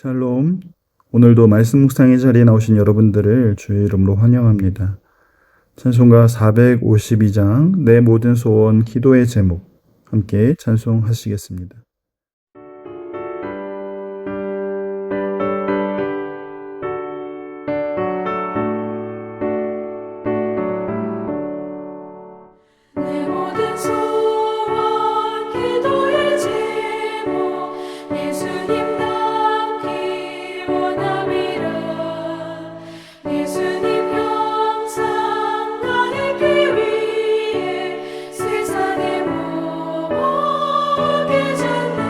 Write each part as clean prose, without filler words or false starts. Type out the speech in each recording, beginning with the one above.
샬롬. 오늘도 말씀 묵상의 자리에 나오신 여러분들을 주의 이름으로 환영합니다. 찬송가 452장 내 모든 소원 기도의 제목 함께 찬송하시겠습니다. 내 모든 소원 기도의 제목 예수님 닮기 원함이라. 예수님 형상 나에게 위해 세상에 머무게 졌네.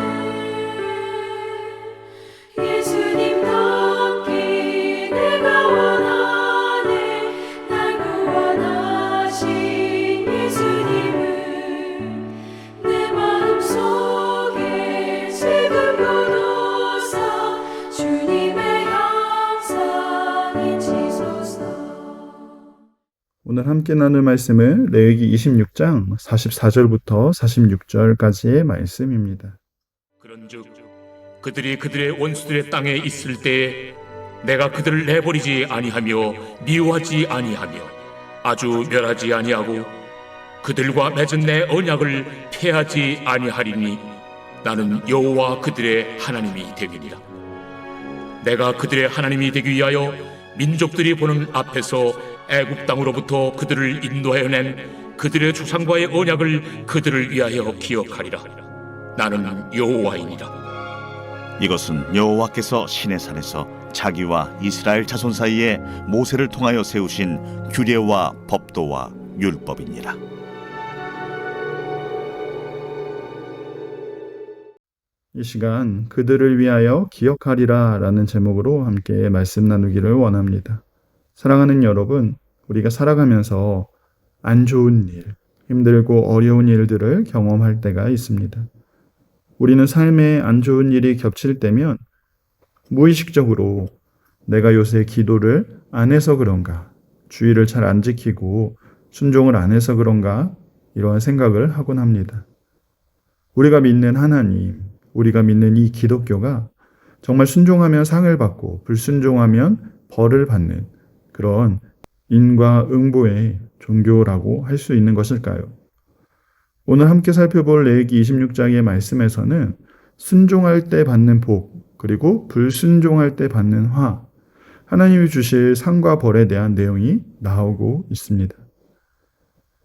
예수님 닮기 내가 원하네. 날 구원하신 예수님을 내 마음속에 지금 굳어서 주님의 형상이지소서. 오늘 함께 나눌 말씀은 레위기 26장 44절부터 46절까지의 말씀입니다. 그런즉 그들이 그들의 원수들의 땅에 있을 때에 내가 그들을 내버리지 아니하며 미워하지 아니하며 아주 멸하지 아니하고 그들과 맺은 내 언약을 폐하지 아니하리니 나는 여호와 그들의 하나님이 되리니라. 내가 그들의 하나님이 되기 위하여 민족들이 보는 앞에서 애굽 땅으로부터 그들을 인도하여 낸 그들의 조상과의 언약을 그들을 위하여 기억하리라. 나는 여호와이니라. 이것은 여호와께서 시내산에서 자기와 이스라엘 자손 사이에 모세를 통하여 세우신 규례와 법도와 율법이니라. 이 시간 그들을 위하여 기억하리라 라는 제목으로 함께 말씀 나누기를 원합니다. 사랑하는 여러분, 우리가 살아가면서 안 좋은 일, 힘들고 어려운 일들을 경험할 때가 있습니다. 우리는 삶에 안 좋은 일이 겹칠 때면 무의식적으로 내가 요새 기도를 안 해서 그런가, 주의를 잘 안 지키고 순종을 안 해서 그런가 이러한 생각을 하곤 합니다. 우리가 믿는 하나님, 우리가 믿는 이 기독교가 정말 순종하면 상을 받고 불순종하면 벌을 받는 그런 인과응보의 종교라고 할 수 있는 것일까요? 오늘 함께 살펴볼 레위기 26장의 말씀에서는 순종할 때 받는 복, 그리고 불순종할 때 받는 화, 하나님이 주실 상과 벌에 대한 내용이 나오고 있습니다.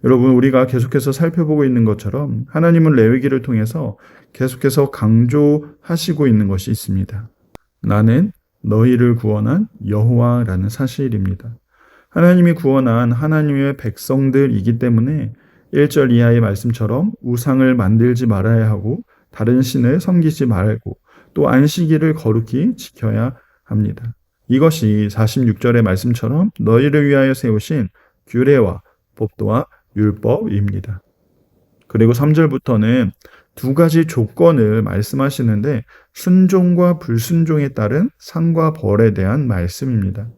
여러분, 우리가 계속해서 살펴보고 있는 것처럼 하나님은 레위기를 통해서 계속해서 강조하시고 있는 것이 있습니다. 나는 너희를 구원한 여호와라는 사실입니다. 하나님이 구원한 하나님의 백성들이기 때문에 1절 이하의 말씀처럼 우상을 만들지 말아야 하고 다른 신을 섬기지 말고 또 안식일을 거룩히 지켜야 합니다. 이것이 46절의 말씀처럼 너희를 위하여 세우신 규례와 법도와 율법입니다. 그리고 3절부터는 두 가지 조건을 말씀하시는데 순종과 불순종에 따른 상과 벌에 대한 말씀입니다.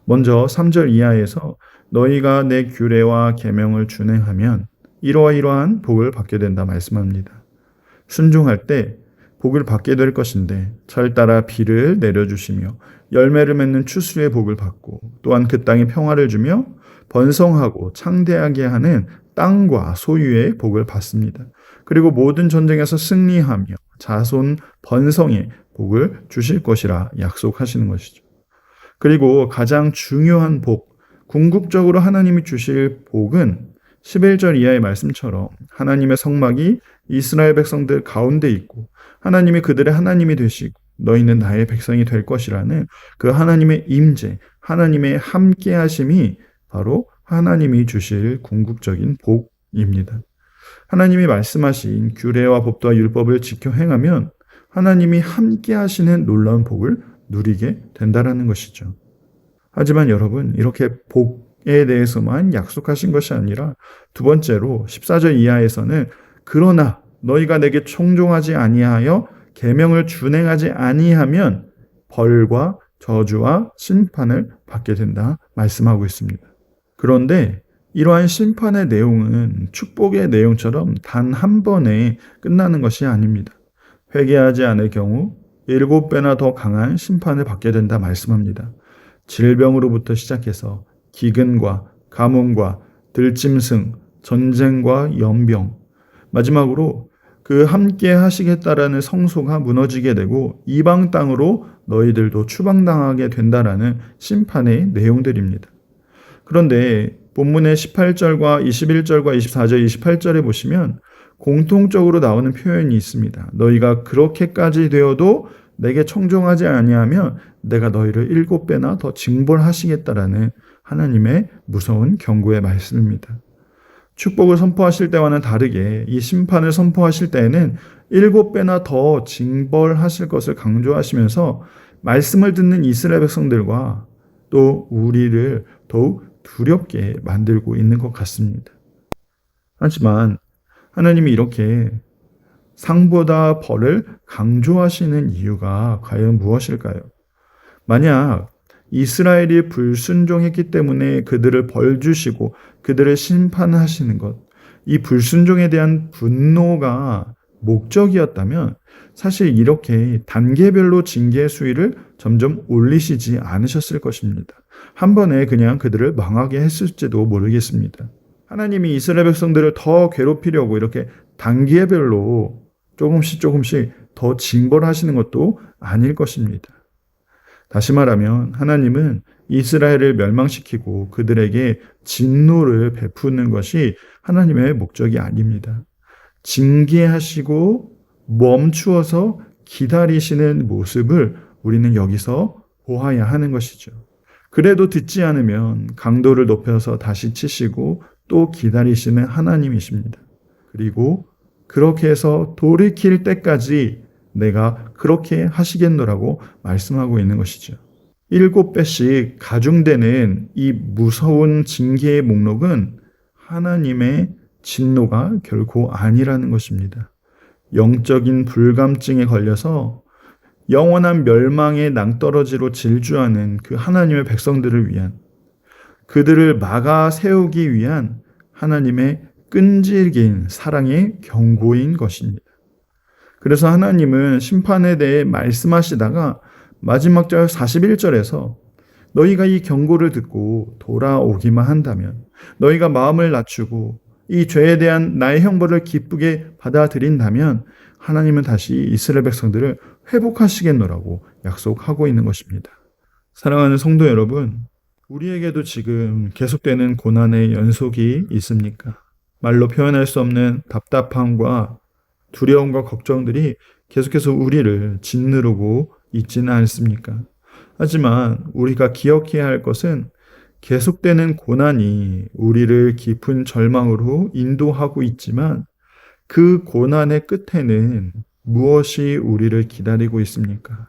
먼저 3절 이하에서 너희가 내 규례와 계명을 준행하면 이러한 복을 받게 된다 말씀합니다. 순종할 때 복을 받게 될 것인데 절 따라 비를 내려주시며 열매를 맺는 추수의 복을 받고 또한 그 땅에 평화를 주며 번성하고 창대하게 하는 땅과 소유의 복을 받습니다. 그리고 모든 전쟁에서 승리하며 자손 번성의 복을 주실 것이라 약속하시는 것이죠. 그리고 가장 중요한 복, 궁극적으로 하나님이 주실 복은 11절 이하의 말씀처럼 하나님의 성막이 이스라엘 백성들 가운데 있고 하나님이 그들의 하나님이 되시고 너희는 나의 백성이 될 것이라는 그 하나님의 임재, 하나님의 함께하심이 바로 하나님이 주실 궁극적인 복입니다. 하나님이 말씀하신 규례와 법도와 율법을 지켜 행하면 하나님이 함께하시는 놀라운 복을 누리게 된다라는 것이죠. 하지만 여러분, 이렇게 복에 대해서만 약속하신 것이 아니라 두 번째로 14절 이하에서는 그러나 너희가 내게 청종하지 아니하여 계명을 준행하지 아니하면 벌과 저주와 심판을 받게 된다 말씀하고 있습니다. 그런데 이러한 심판의 내용은 축복의 내용처럼 단 한 번에 끝나는 것이 아닙니다. 회개하지 않을 경우 7배나 더 강한 심판을 받게 된다 말씀합니다. 질병으로부터 시작해서 기근과 가뭄과 들짐승, 전쟁과 연병, 마지막으로 그 함께 하시겠다라는 성소가 무너지게 되고 이방 땅으로 너희들도 추방당하게 된다라는 심판의 내용들입니다. 그런데 본문의 18절과 21절과 24절, 28절에 보시면 공통적으로 나오는 표현이 있습니다. 너희가 그렇게까지 되어도 내게 청종하지 아니하면 내가 너희를 7배나 더 징벌하시겠다라는 하나님의 무서운 경고의 말씀입니다. 축복을 선포하실 때와는 다르게 이 심판을 선포하실 때에는 7배나 더 징벌하실 것을 강조하시면서 말씀을 듣는 이스라엘 백성들과 또 우리를 더욱 두렵게 만들고 있는 것 같습니다. 하지만 하나님이 이렇게 상보다 벌을 강조하시는 이유가 과연 무엇일까요? 만약 이스라엘이 불순종했기 때문에 그들을 벌 주시고 그들을 심판하시는 것, 이 불순종에 대한 분노가 목적이었다면 사실 이렇게 단계별로 징계의 수위를 점점 올리시지 않으셨을 것입니다. 한 번에 그냥 그들을 망하게 했을지도 모르겠습니다. 하나님이 이스라엘 백성들을 더 괴롭히려고 이렇게 단계별로 조금씩 더 징벌하시는 것도 아닐 것입니다. 다시 말하면 하나님은 이스라엘을 멸망시키고 그들에게 진노를 베푸는 것이 하나님의 목적이 아닙니다. 징계하시고 멈추어서 기다리시는 모습을 우리는 여기서 보아야 하는 것이죠. 그래도 듣지 않으면 강도를 높여서 다시 치시고 또 기다리시는 하나님이십니다. 그리고 그렇게 해서 돌이킬 때까지 내가 그렇게 하시겠노라고 말씀하고 있는 것이죠. 7배씩 가중되는 이 무서운 징계의 목록은 하나님의 진노가 결코 아니라는 것입니다. 영적인 불감증에 걸려서 영원한 멸망의 낭떠러지로 질주하는 그 하나님의 백성들을 위한, 그들을 막아 세우기 위한 하나님의 끈질긴 사랑의 경고인 것입니다. 그래서 하나님은 심판에 대해 말씀하시다가 마지막 절 41절에서 너희가 이 경고를 듣고 돌아오기만 한다면, 너희가 마음을 낮추고 이 죄에 대한 나의 형벌을 기쁘게 받아들인다면 하나님은 다시 이스라엘 백성들을 회복하시겠노라고 약속하고 있는 것입니다. 사랑하는 성도 여러분, 우리에게도 지금 계속되는 고난의 연속이 있습니까? 말로 표현할 수 없는 답답함과 두려움과 걱정들이 계속해서 우리를 짓누르고 있지는 않습니까? 하지만 우리가 기억해야 할 것은 계속되는 고난이 우리를 깊은 절망으로 인도하고 있지만 그 고난의 끝에는 무엇이 우리를 기다리고 있습니까?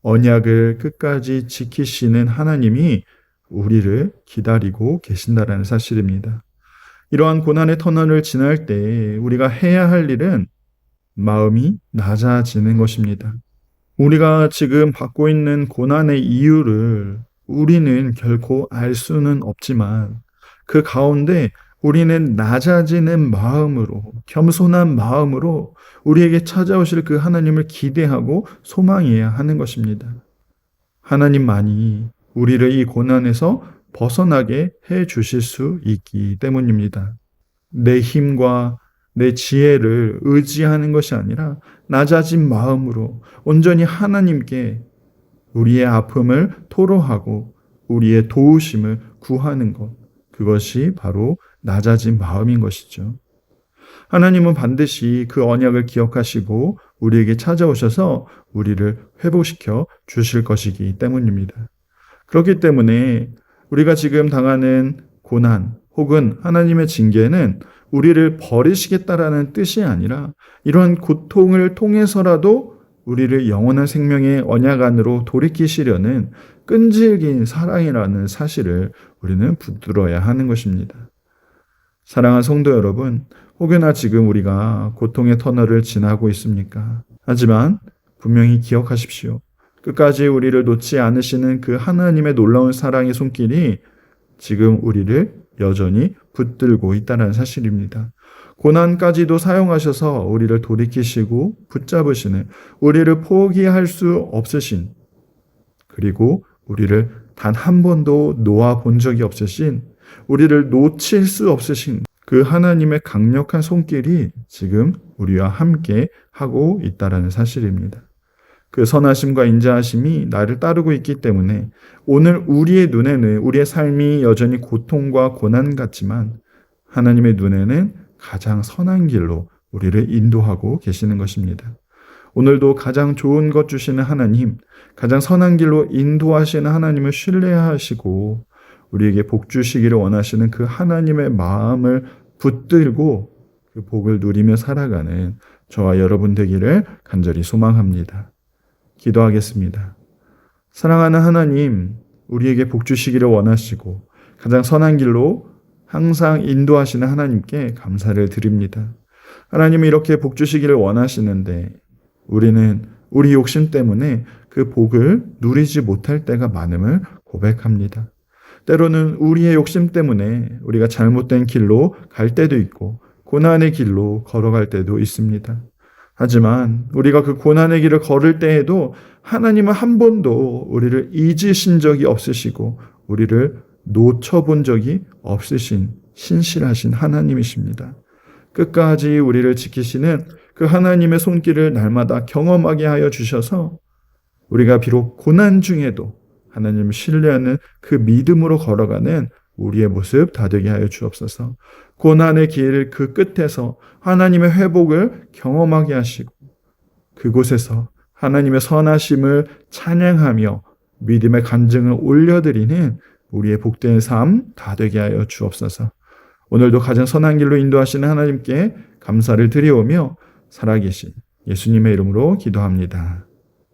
언약을 끝까지 지키시는 하나님이 우리를 기다리고 계신다라는 사실입니다. 이러한 고난의 터널을 지날 때 우리가 해야 할 일은 마음이 낮아지는 것입니다. 우리가 지금 받고 있는 고난의 이유를 우리는 결코 알 수는 없지만 그 가운데 우리는 낮아지는 마음으로, 겸손한 마음으로 우리에게 찾아오실 그 하나님을 기대하고 소망해야 하는 것입니다. 하나님만이 우리를 이 고난에서 벗어나게 해 주실 수 있기 때문입니다. 내 힘과 내 지혜를 의지하는 것이 아니라 낮아진 마음으로 온전히 하나님께 우리의 아픔을 토로하고 우리의 도우심을 구하는 것, 그것이 바로 낮아진 마음인 것이죠. 하나님은 반드시 그 언약을 기억하시고 우리에게 찾아오셔서 우리를 회복시켜 주실 것이기 때문입니다. 그렇기 때문에 우리가 지금 당하는 고난 혹은 하나님의 징계는 우리를 버리시겠다라는 뜻이 아니라 이러한 고통을 통해서라도 우리를 영원한 생명의 언약 안으로 돌이키시려는 끈질긴 사랑이라는 사실을 우리는 붙들어야 하는 것입니다. 사랑하는 성도 여러분, 혹여나 지금 우리가 고통의 터널을 지나고 있습니까? 하지만 분명히 기억하십시오. 끝까지 우리를 놓지 않으시는 그 하나님의 놀라운 사랑의 손길이 지금 우리를 여전히 붙들고 있다는 사실입니다. 고난까지도 사용하셔서 우리를 돌이키시고 붙잡으시는, 우리를 포기할 수 없으신, 그리고 우리를 단 한 번도 놓아 본 적이 없으신, 우리를 놓칠 수 없으신 그 하나님의 강력한 손길이 지금 우리와 함께 하고 있다라는 사실입니다. 그 선하심과 인자하심이 나를 따르고 있기 때문에 오늘 우리의 눈에는 우리의 삶이 여전히 고통과 고난 같지만 하나님의 눈에는 가장 선한 길로 우리를 인도하고 계시는 것입니다. 오늘도 가장 좋은 것 주시는 하나님, 가장 선한 길로 인도하시는 하나님을 신뢰하시고 우리에게 복 주시기를 원하시는 그 하나님의 마음을 붙들고 그 복을 누리며 살아가는 저와 여러분 되기를 간절히 소망합니다. 기도하겠습니다. 사랑하는 하나님, 우리에게 복 주시기를 원하시고 가장 선한 길로 항상 인도하시는 하나님께 감사를 드립니다. 하나님이 이렇게 복 주시기를 원하시는데 우리는 우리 욕심 때문에 그 복을 누리지 못할 때가 많음을 고백합니다. 때로는 우리의 욕심 때문에 우리가 잘못된 길로 갈 때도 있고 고난의 길로 걸어갈 때도 있습니다. 하지만 우리가 그 고난의 길을 걸을 때에도 하나님은 한 번도 우리를 잊으신 적이 없으시고 우리를 놓쳐본 적이 없으신 신실하신 하나님이십니다. 끝까지 우리를 지키시는 그 하나님의 손길을 날마다 경험하게 하여 주셔서 우리가 비록 고난 중에도 하나님을 신뢰하는 그 믿음으로 걸어가는 우리의 모습 다되게 하여 주옵소서. 고난의 길 그 끝에서 하나님의 회복을 경험하게 하시고 그곳에서 하나님의 선하심을 찬양하며 믿음의 간증을 올려드리는 우리의 복된 삶 다되게 하여 주옵소서. 오늘도 가장 선한 길로 인도하시는 하나님께 감사를 드리오며 살아계신 예수님의 이름으로 기도합니다.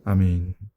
아멘.